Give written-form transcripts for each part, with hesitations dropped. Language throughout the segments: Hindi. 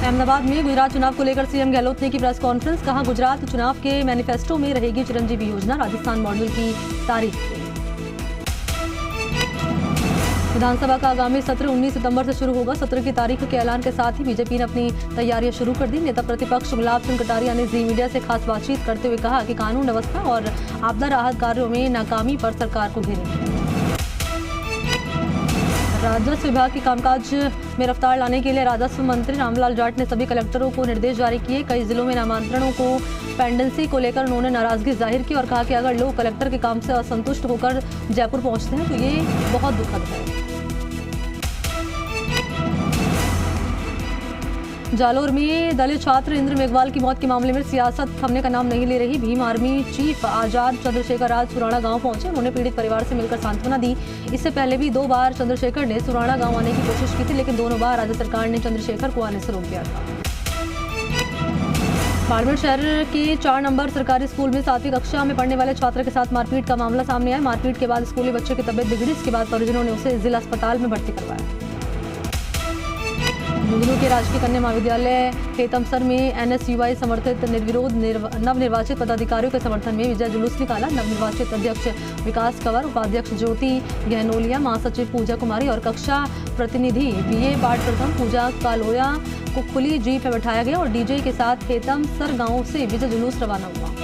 अहमदाबाद में गुजरात चुनाव को लेकर सीएम गहलोत ने की प्रेस कॉन्फ्रेंस। कहा, गुजरात चुनाव के मैनिफेस्टो में रहेगी चिरंजीवी योजना, राजस्थान मॉडल की तारीफ की। विधानसभा का आगामी सत्र 19 सितंबर से शुरू होगा। सत्र की तारीख के ऐलान के साथ ही बीजेपी ने अपनी तैयारियां शुरू कर दी। नेता प्रतिपक्ष गुलाब चंद कटारिया ने जी मीडिया से खास बातचीत करते हुए कहा कि कानून व्यवस्था और आपदा राहत कार्यों में नाकामी पर सरकार को घेरेंगे। राजस्व विभाग के कामकाज में रफ्तार लाने के लिए राजस्व मंत्री रामलाल जाट ने सभी कलेक्टरों को निर्देश जारी किए। कई जिलों में नामांतरणों को पेंडेंसी को लेकर उन्होंने नाराजगी जाहिर की और कहा कि अगर लोग कलेक्टर के काम से असंतुष्ट होकर जयपुर पहुंचते हैं तो ये बहुत दुखद है। जालोर में दलित छात्र इंद्र मेघवाल की मौत के मामले में सियासत थमने का नाम नहीं ले रही। भीम आर्मी चीफ आजाद चंद्रशेखर आज सुराणा गांव पहुंचे। उन्होंने पीड़ित परिवार से मिलकर सांत्वना दी। इससे पहले भी 2 बार चंद्रशेखर ने सुराणा गांव आने की कोशिश की थी, लेकिन दोनों बार राज्य सरकार ने चंद्रशेखर को आने से रोक दिया था। बाड़मेर शहर के 4 नंबर सरकारी स्कूल में 7वीं कक्षा में पढ़ने वाले छात्र के साथ मारपीट का मामला सामने आया। मारपीट के बाद स्कूली बच्चे की तबीयत बिगड़ी। इसके बाद परिजनों ने उसे जिला अस्पताल में भर्ती करवाया। झुंझुनू के राजकीय कन्या महाविद्यालय हेतमसर में एनएसयूआई समर्थित निर्विरोध नवनिर्वाचित पदाधिकारियों के समर्थन में विजय जुलूस निकाला। नवनिर्वाचित अध्यक्ष विकास कंवर, उपाध्यक्ष ज्योति गहनोलिया, महासचिव पूजा कुमारी और कक्षा प्रतिनिधि बीए पाठ प्रथम पूजा कालोया को खुली जीप में बैठाया गया और डीजे के साथ हेतमसर गांव से विजय जुलूस रवाना हुआ।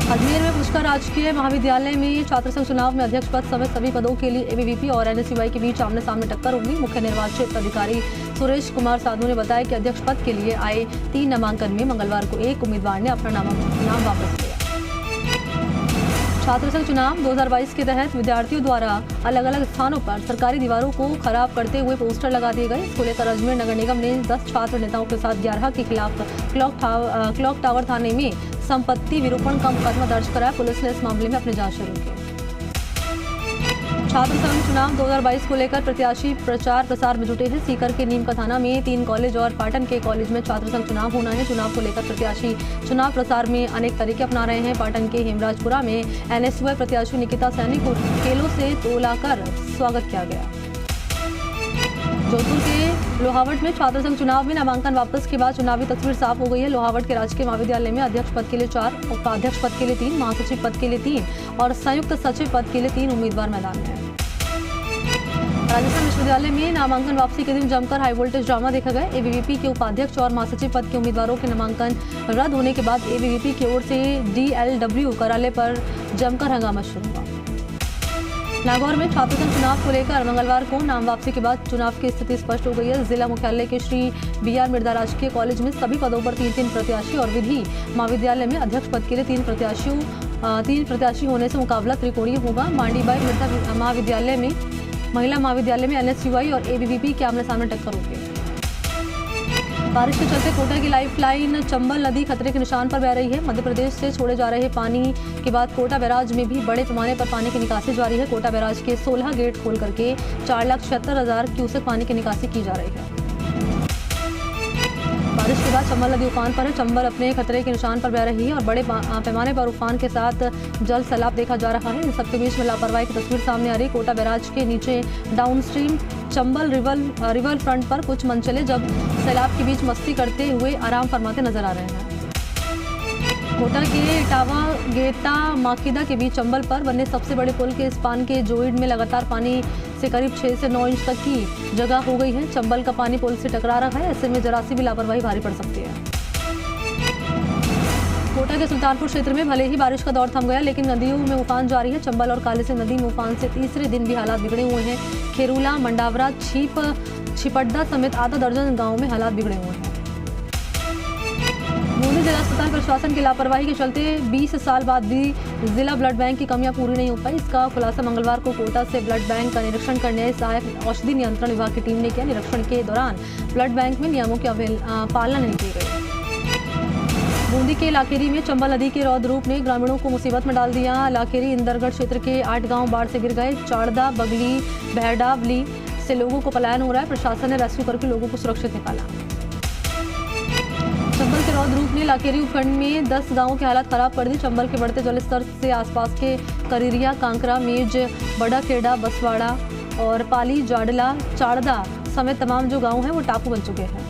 अजमेर में पुष्कर राजकीय महाविद्यालय में छात्र संघ चुनाव में अध्यक्ष पद समेत सभी पदों के लिए एबीवीपी और एनएसयूआई के बीच आमने सामने टक्कर होगी। मुख्य निर्वाचित अधिकारी सुरेश कुमार साधु ने बताया कि अध्यक्ष पद के लिए आए 3 नामांकन में मंगलवार को एक उम्मीदवार ने अपना नाम वापस लिया। छात्र संघ चुनाव 2022 के तहत विद्यार्थियों द्वारा अलग अलग स्थानों पर सरकारी दीवारों को खराब करते हुए पोस्टर लगा दिए गए। इसको लेकर अजमेर नगर निगम ने 10 छात्र नेताओं के साथ 11 के खिलाफ क्लॉक टावर थाने में संपत्ति विरूपण का मुकदमा दर्ज कराया। पुलिस ने इस मामले में अपनी जांच शुरू की। छात्र संघ चुनाव 2022 को लेकर प्रत्याशी प्रचार प्रसार में जुटे हैं। सीकर के नीम का थाना में 3 कॉलेज और पाटन के कॉलेज में छात्र संघ चुनाव होना है। चुनाव को लेकर प्रत्याशी चुनाव प्रसार में अनेक तरीके अपना रहे हैं। पाटन के हेमराजपुरा में एनएसयूआई प्रत्याशी निकिता सैनी को केलों से तोलाकर स्वागत किया गया। जोधपुर के लोहावट में छात्र संघ चुनाव में नामांकन वापस के बाद चुनावी तस्वीर साफ हो गई है। लोहावट के राजकीय महाविद्यालय में अध्यक्ष पद के लिए 4, उपाध्यक्ष पद के लिए 3, महासचिव पद के लिए 3 और संयुक्त सचिव पद के लिए 3 उम्मीदवार मैदान में हैं। राजस्थान विश्वविद्यालय में नामांकन वापसी के दिन जमकर हाई वोल्टेज ड्रामा देखा गया। एबीवीपी के उपाध्यक्ष और महासचिव पद के उम्मीदवारों के नामांकन रद्द होने के बाद एबीवीपी की ओर से डीएलडब्ल्यू कार्यालय पर जमकर हंगामा शुरू हुआ। नागौर में छात्र संघ चुनाव को लेकर मंगलवार को नाम वापसी के बाद चुनाव की स्थिति स्पष्ट हो गई है। जिला मुख्यालय के श्री बीआर मिर्दा राजकीय कॉलेज में सभी पदों पर 3-3 प्रत्याशी और विधि महाविद्यालय में अध्यक्ष पद के लिए 3 प्रत्याशी होने से मुकाबला त्रिकोणीय होगा। मांडीबाई मिर्दा महाविद्यालय में महिला महाविद्यालय में एनएसयूआई और एबीवीपी के आमने सामने टक्कर होगी। बारिश के चलते कोटा की लाइफलाइन चंबल नदी खतरे के निशान पर बह रही है। मध्य प्रदेश से छोड़े जा रहे पानी के बाद कोटा बैराज में भी बड़े पैमाने पर पानी की निकासी जारी है। कोटा बैराज के 16 गेट खोल करके 4,76,000 क्यूसेक पानी की निकासी की जा रही है। बारिश के बाद चंबल नदी उफान पर है। चंबल अपने खतरे के निशान पर बह रही है और बड़े पैमाने पर उफान के साथ जल सैलाब देखा जा रहा है। इन सबके बीच में लापरवाही की तस्वीर सामने आ रही। कोटा बैराज के नीचे डाउनस्ट्रीम चंबल रिवर फ्रंट पर कुछ मनचले जब सैलाब के बीच मस्ती करते हुए आराम फरमाते नजर आ रहे हैं। कोटा के इटावा गेता माकिदा के बीच चंबल पर बने सबसे बड़े पुल के स्पान के जोइड में लगातार पानी से करीब 6 से 9 इंच तक की जगह हो गई है। चंबल का पानी पुल से टकरा रहा है। ऐसे में जरा सी भी लापरवाही भारी पड़ सकती है। कोटा के सुल्तानपुर क्षेत्र में भले ही बारिश का दौर थम गया, लेकिन नदियों में उफान जारी है। चंबल और कालीसिंध नदी में उफान से तीसरे दिन भी हालात बिगड़े हुए हैं। खेरूला, मंडावरा, छिपड्डा समेत आधा दर्जन गाँव में हालात बिगड़े हुए हैं। बूंदी जिला अस्पताल प्रशासन की लापरवाही के चलते 20 साल बाद भी जिला ब्लड बैंक की कमियां पूरी नहीं हो पाई। इसका खुलासा मंगलवार को कोटा से ब्लड बैंक का निरीक्षण करने सहायक औषधि नियंत्रण विभाग की टीम ने किया। निरीक्षण के दौरान ब्लड बैंक में नियमों की पालना नहीं की गई। बूंदी के लाखेरी में चंबल नदी के रौद्र रूप ने ग्रामीणों को मुसीबत में डाल दिया। लाखेरी इंदरगढ़ क्षेत्र के 8 गांव बाढ़ से गिर गए। चाड़दा, बगली, बहडावली से लोगों को पलायन हो रहा है। प्रशासन ने रेस्क्यू करके लोगों को सुरक्षित निकाला। चंबल के रौद्र रूप ने लाखेरी उपखंड में 10 गांवों की हालत खराब कर दी। चंबल के बढ़ते जलस्तर से आसपास के करीरिया, कांकरा, मेज, बड़ा खेड़ा, बसवाड़ा और पाली, जाडला, चाड़दा समेत तमाम जो गांव हैं वो टापू बन चुके हैं।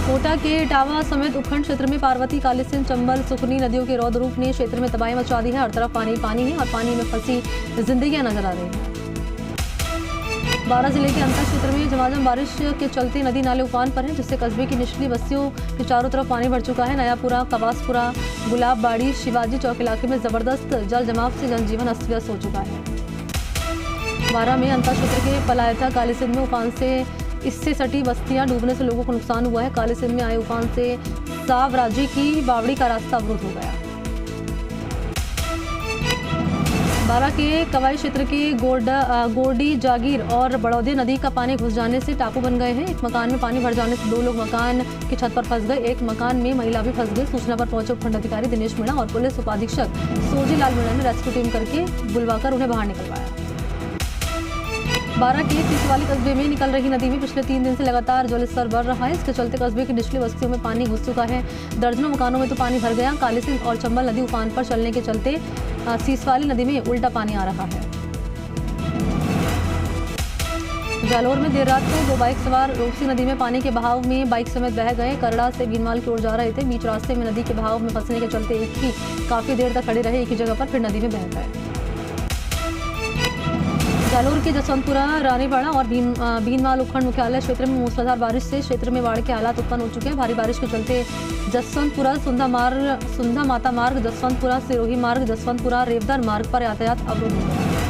कोटा के इटावा समेत उपखंड क्षेत्र में पार्वती, कालीसिंध, चंबल, सुखनी नदियों के रौद्र रूप ने क्षेत्र में तबाही मचा दी है। हर तरफ पानी पानी है और पानी में फंसी जिंदगियां नजर आ रही हैं। बारां जिले के अंतर क्षेत्र में झमाझम बारिश के चलते नदी नाले उफान पर हैं, जिससे कस्बे की निचली बस्तियों के चारों तरफ पानी भर चुका है। नयापुरा, कवासपुरा, गुलाबबाड़ी, शिवाजी चौक इलाके में जबरदस्त जल जमाव से जनजीवन अस्त व्यस्त हो चुका है। बारां में अंतर क्षेत्र के पलायथा, कालीसिंध में उफान से इससे सटी बस्तियां डूबने से लोगों को नुकसान हुआ है। कालीसिंध में आए उफान से सावराजी की बावड़ी का रास्ता अवरुद्ध हो गया। बारां के कवाई क्षेत्र के गोरडी, जागीर और बड़ौदे नदी का पानी घुस जाने से टापू बन गए हैं। एक मकान में पानी भर जाने से 2 लोग मकान की छत पर फंस गए। एक मकान में महिला भी फंस गई। सूचना पर पहुंचे उपखंड अधिकारी दिनेश मीणा और पुलिस उपाधीक्षक सोजी लाल मीणा ने रेस्क्यू टीम करके बुलवाकर उन्हें बाहर निकलवाया। बारां के सीसवाली कस्बे में निकल रही नदी में पिछले 3 दिन से लगातार जलस्तर बढ़ रहा है। इसके चलते कस्बे की निचली बस्तियों में पानी घुस चुका है। दर्जनों मकानों में तो पानी भर गया। कालीसिंध और चंबल नदी उफान पर चलने के चलते सीसवाली नदी में उल्टा पानी आ रहा है। जालोर में देर रात को 2 बाइक सवार रोपसी नदी में पानी के बहाव में बाइक समेत बह गए। करड़ा से बीनवाल की ओर जा रहे थे। बीच रास्ते में नदी के बहाव में फंसने के चलते एक ही काफी देर तक खड़े रहे। एक ही जगह पर फिर नदी में बह गए। जालोर के जसवंतपुरा, रानीवाड़ा और बीनवाल उपखंड मुख्यालय क्षेत्र में मूसलाधार बारिश से क्षेत्र में बाढ़ के हालात उत्पन्न हो चुके हैं। भारी बारिश के चलते जसवंतपुरा सुंधा माता मार्ग, जसवंतपुरा सिरोही मार्ग, जसवंतपुरा रेवदर मार्ग पर यातायात अवरुद्ध हो गया।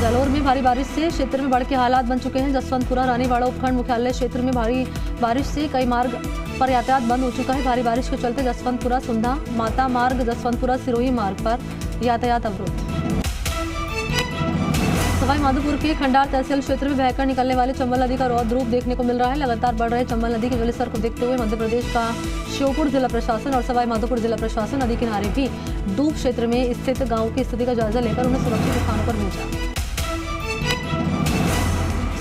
जालोर में भारी बारिश से क्षेत्र में बाढ़ के हालात बन चुके हैं। जसवंतपुरा रानीवाड़ा उपखंड मुख्यालय क्षेत्र में भारी बारिश से कई मार्ग पर यातायात बंद हो चुका है। भारी बारिश के चलते जसवंतपुरा सुंधा माता मार्ग, जसवंतपुरा सिरोही मार्ग पर यातायात अवरुद्ध। सवाई माधोपुर के खंडार तहसील क्षेत्र में बहकर निकलने वाले चंबल नदी का रौद्र रूप देखने को मिल रहा है। लगातार बढ़ रहे चंबल नदी के जलस्तर को देखते हुए मध्य प्रदेश का श्योपुर जिला प्रशासन और सवाई माधोपुर जिला प्रशासन नदी किनारे भी डूब क्षेत्र में स्थित गांवों की स्थिति का जायजा लेकर उन्हें सुरक्षित स्थानों पर भेजा।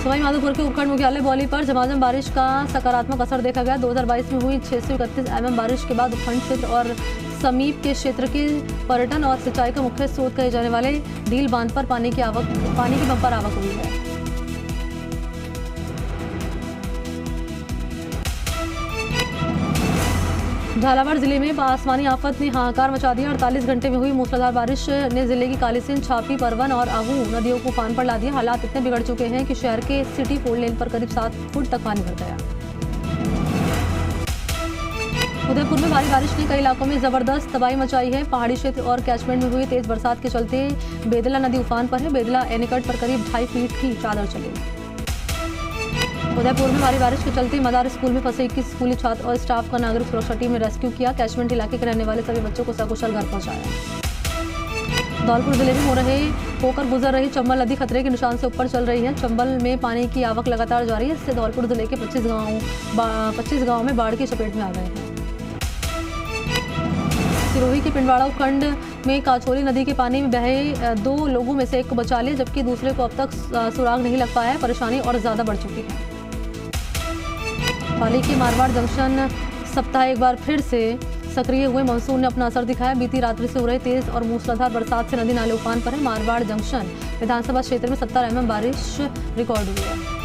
सवाई माधोपुर के उपखंड मुख्यालय बौली पर झमाझम बारिश का सकारात्मक असर देखा गया। 2022 में हुई 631 mm बारिश के बाद उपखंड क्षेत्र और समीप के क्षेत्र के पर्यटन और सिंचाई का मुख्य स्रोत कहे जाने वाले डील बांध पर पानी की बम्पर आवक हुई है। झालावाड़ जिले में आसमानी आफत ने हाहाकार मचा दिया। 48 घंटे में हुई मूसलाधार बारिश ने जिले की कालीसिंध, छापी, परवन और आहू नदियों को उफान पर ला दिया। हालात इतने बिगड़ चुके हैं कि शहर के सिटी 4 लेन पर करीब 7 फुट तक पानी भर गया। उदयपुर में भारी बारिश ने कई इलाकों में जबरदस्त तबाही मचाई है। पहाड़ी क्षेत्र और कैचमेंट में हुई तेज बरसात के चलते बेदला नदी उफान पर है। बेदला एनीकट पर करीब 2.5 फीट की चादर चली। उदयपुर में भारी बारिश के चलते मदार स्कूल में फंसे 21 स्कूली छात्र और स्टाफ का नागरिक सुरक्षा टीम ने रेस्क्यू किया। कैचमेंट इलाके के रहने वाले सभी बच्चों को सकुशल घर पहुंचाया। धौलपुर जिले में होकर गुजर रही चंबल नदी खतरे के निशान से ऊपर चल रही है। चंबल में पानी की आवक लगातार जारी है। इससे धौलपुर जिले के 25 गाँव में बाढ़ की चपेट में आ गए हैं। सिरोही के पिंडवाड़ा उपखंड में काछोली नदी के पानी में बहे 2 लोगों में से एक को बचा लिया, जबकि दूसरे को अब तक सुराग नहीं लग पाया है। परेशानी और ज्यादा बढ़ चुकी है। हाल ही के मारवाड़ जंक्शन सप्ताह एक बार फिर से सक्रिय हुए मानसून ने अपना असर दिखाया। बीती रात्रि से हो रही तेज और मूसलाधार बरसात से नदी नाले उफान पर है। मारवाड़ जंक्शन विधानसभा क्षेत्र में 70 mm बारिश रिकॉर्ड हुई है।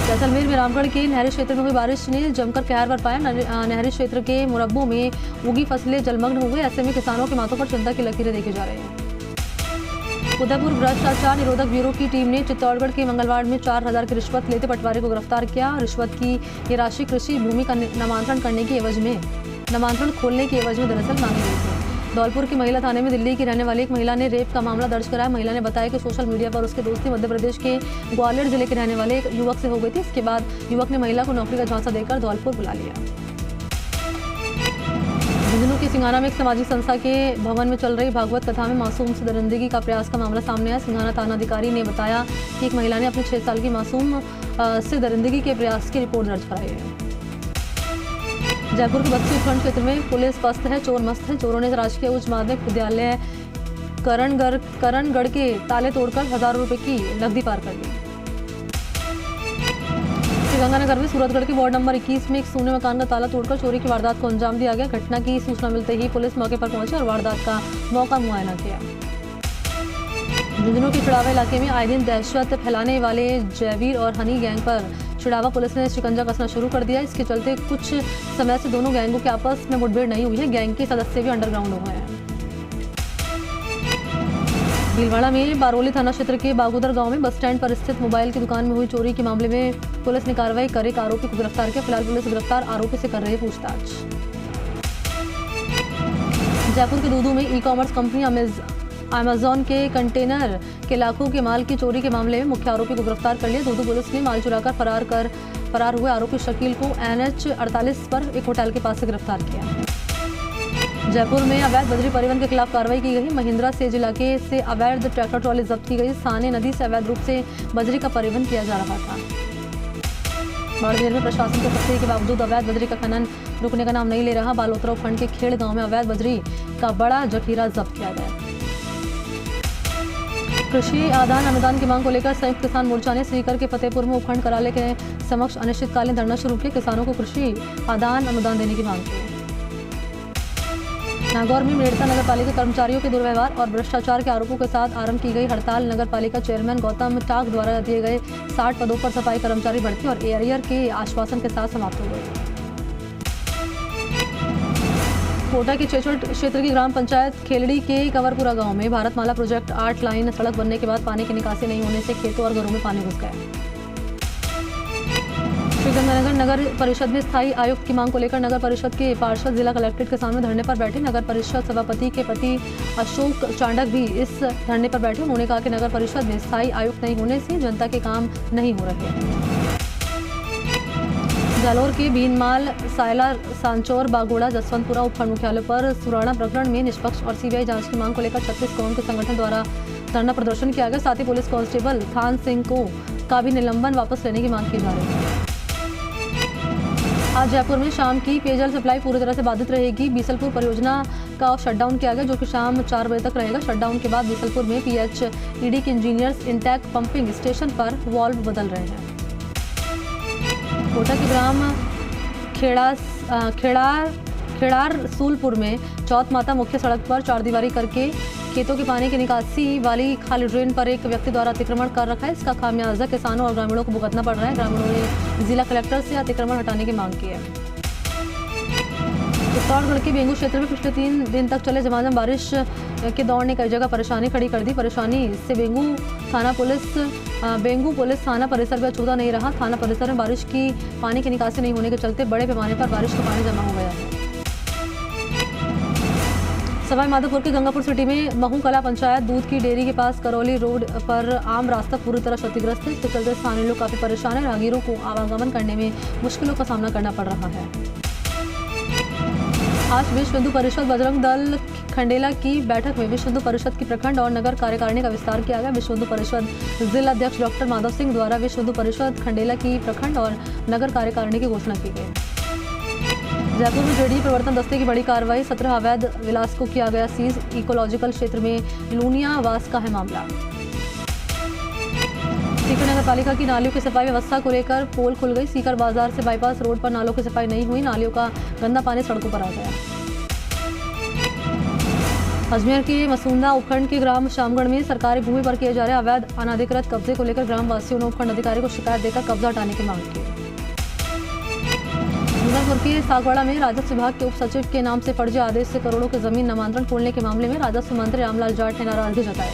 जैसलमेर में रामगढ़ के नहरी क्षेत्र में हुई बारिश ने जमकर कहर बरपाया। नहरी क्षेत्र के मुरब्बों में उगी फसलें जलमग्न हो गई। ऐसे में किसानों के माथों पर चिंता की लकीरें देखी जा रही हैं। उदयपुर भ्रष्टाचार निरोधक ब्यूरो की टीम ने चित्तौड़गढ़ के मंगलवाड़ में 4000 की रिश्वत लेते पटवारी को गिरफ्तार किया। रिश्वत की ये राशि कृषि भूमि का नामांतरण खोलने की एवज में दरअसल मांगी गई थी। धौलपुर की महिला थाने में दिल्ली की रहने वाली एक महिला ने रेप का मामला दर्ज कराया। महिला ने बताया कि सोशल मीडिया पर उसकी दोस्ती मध्य प्रदेश के ग्वालियर जिले के रहने वाले एक युवक से हो गई थी। इसके बाद युवक ने महिला को नौकरी का झांसा देकर धौलपुर बुला लिया। झुंझुनू के सिंघाना में एक सामाजिक संस्था के भवन में चल रही भागवत कथा में मासूम से दरिंदगी का प्रयास का मामला सामने आया। सिंघाना थाना अधिकारी ने बताया कि एक महिला ने अपने 6 साल की मासूम से दरिंदगी के प्रयास की रिपोर्ट दर्ज कराई है। जयपुर के बस्ती उपखंड क्षेत्र में पुलिस पस्त है, चोर मस्त है। चोरों ने राजकीय उच्च माध्यमिक विद्यालय करणगढ़ के ताले तोड़कर हजारों रुपए की नकदी पार कर ली। श्रीगंगानगर में सूरतगढ़ के वार्ड नंबर 21 में एक सोने मकान का ताला तोड़कर चोरी की वारदात को अंजाम दिया गया। घटना की सूचना मिलते ही पुलिस मौके पर पहुंची और वारदात का मौका मुआयना किया। झुंझुनू के चिड़ावा इलाके में आए दिन दहशत फैलाने वाले जयवीर और हनी गैंग पर चिड़ावा पुलिस ने शिकंजा कसना शुरू कर दिया। इसके चलते कुछ समय से दोनों गैंगों के आपस में मुठभेड़ नहीं हुई है। गैंग के सदस्य भी अंडरग्राउंड हो गए हैं। भीलवाड़ा में बारोली थाना क्षेत्र के बागोदर गांव में बस स्टैंड पर स्थित मोबाइल की दुकान में हुई चोरी के मामले में पुलिस ने कार्रवाई कर एक आरोपी को गिरफ्तार किया। फिलहाल पुलिस गिरफ्तार आरोपी से कर रही है पूछताछ। जयपुर के दूदू में ई-कॉमर्स कंपनी अमेजॉन के कंटेनर के लाखों के माल की चोरी के मामले में मुख्य आरोपी को गिरफ्तार कर लिया। दूदू पुलिस ने माल चुराकर फरार हुए आरोपी शकील को NH 48 पर एक होटल के पास से गिरफ्तार किया। जयपुर में अवैध बजरी परिवहन के खिलाफ कार्रवाई की गई। महिंद्रा सेज इलाके से अवैध ट्रैक्टर ट्रॉली जब्त की गई। साने नदी से अवैध रूप से बजरी का परिवहन किया जा रहा था। बाड़मेर में प्रशासन के सख्ती के बावजूद अवैध बजरी का खनन रुकने का नाम नहीं ले रहा। बालोतरा उपखंड के खेड़ गांव में अवैध बजरी का बड़ा जखीरा जब्त किया गया। कृषि आदान अनुदान की मांग को लेकर संयुक्त किसान मोर्चा ने सीकर के फतेहपुर में उपखंड कार्यालय के समक्ष अनिश्चितकालीन धरना शुरू किया। किसानों को कृषि आदान अनुदान देने की मांग की। नागौर में मेड़ता नगर पालिका कर्मचारियों के दुर्व्यवहार और भ्रष्टाचार के आरोपों के साथ आरंभ की गई हड़ताल नगर पालिका चेयरमैन गौतम टाक द्वारा दिए गए 60 पदों पर सफाई कर्मचारी भर्ती और एरियर के आश्वासन के साथ समाप्त हो गई। कोटा के चेचुड़ क्षेत्र की ग्राम पंचायत खेलड़ी के कंवरपुरा गांव में भारतमाला प्रोजेक्ट 8 लाइन सड़क बनने के बाद पानी की निकासी नहीं होने से खेतों और घरों में पानी घुस गया। श्रीगंगानगर नगर परिषद में स्थायी आयुक्त की मांग को लेकर नगर परिषद के पार्षद जिला कलेक्ट्रेट के सामने धरने पर बैठे। नगर परिषद सभापति के पति अशोक चांडक भी इस धरने पर बैठे। उन्होंने कहा कि नगर परिषद में स्थायी आयुक्त नहीं होने से जनता के काम नहीं हो रहे हैं। जालोर के भीनमाल सायला सांचौर बागोड़ा जसवंतपुरा उपखंड मुख्यालय पर सुराणा प्रकरण में निष्पक्ष और सीबीआई जांच की मांग को लेकर 36 कौम के संगठन द्वारा धरना प्रदर्शन किया गया। साथ ही पुलिस कांस्टेबल थान सिंह को का भी निलंबन वापस लेने की मांग की जा रही है। आज जयपुर में शाम की पेयजल सप्लाई पूरी तरह से बाधित रहेगी। बीसलपुर परियोजना का शटडाउन किया गया जो कि शाम 4 बजे तक रहेगा। शटडाउन के बाद बीसलपुर में PHED के इंजीनियर्स इंटैक पंपिंग स्टेशन पर वाल्व बदल रहे हैं। कोटा के ग्राम खेड़ार सूलपुर में चौथ माता मुख्य सड़क पर चारदीवारी करके खेतों के पानी की निकासी वाली खाली ड्रेन पर एक व्यक्ति द्वारा अतिक्रमण कर रखा है। इसका खामियाजा किसानों और ग्रामीणों को भुगतना पड़ रहा है। ग्रामीणों ने जिला कलेक्टर से अतिक्रमण हटाने की मांग की है। चित्तौड़गढ़ के बेंगू क्षेत्र में पिछले 3 दिन तक चले झमाझम बारिश के दौर ने कई जगह परेशानी खड़ी कर दी। परेशानी से बेंगू पुलिस थाना परिसर भी अछूता नहीं रहा। थाना परिसर में बारिश की पानी की निकासी नहीं होने के चलते बड़े पैमाने पर बारिश का पानी जमा हो गया है। सवाई माधोपुर के गंगापुर सिटी में महू कला पंचायत दूध की डेयरी के पास करौली रोड पर आम रास्ता पूरी तरह क्षतिग्रस्त है। इसके चलते स्थानीय लोग काफी परेशान हैं। राहगीरों को आवागमन करने में मुश्किलों का सामना करना पड़ रहा है। आज विश्व हिंदू परिषद बजरंग दल खंडेला की बैठक में विश्व हिंदू परिषद की प्रखंड और नगर कार्यकारिणी का विस्तार किया गया। विश्व हिंदू परिषद जिला अध्यक्ष डॉक्टर माधव सिंह द्वारा विश्व हिंदू परिषद खंडेला की प्रखंड और नगर कार्यकारिणी की घोषणा की गई। जयपुर में जेडीयू प्रवर्तन दस्ते की बड़ी कार्रवाई। 17 अवैध विलास को किया गया सीज। इकोलॉजिकल क्षेत्र में लूनिया वास का है मामला। सीकर नगर पालिका की नालियों की सफाई व्यवस्था को लेकर पोल खुल गई। सीकर बाजार से बाईपास रोड पर नालों की सफाई नहीं हुई। नालियों का गंदा पानी सड़कों पर आ गया। अजमेर के मसूंदा उपखंड के ग्राम शामगढ़ में सरकारी भूमि पर किए जा रहे अवैध अनाधिकृत कब्जे को लेकर ग्राम वासियों ने उपखंड अधिकारी को शिकायत देकर कब्जा हटाने की मांग की। डूंगरपुर के सागवाड़ा में राजस्व विभाग के उप सचिव के नाम से फर्जी आदेश से करोड़ों की जमीन नामांतरण खोलने के मामले में राजस्व मंत्री रामलाल जाट ने नाराजगी जताई।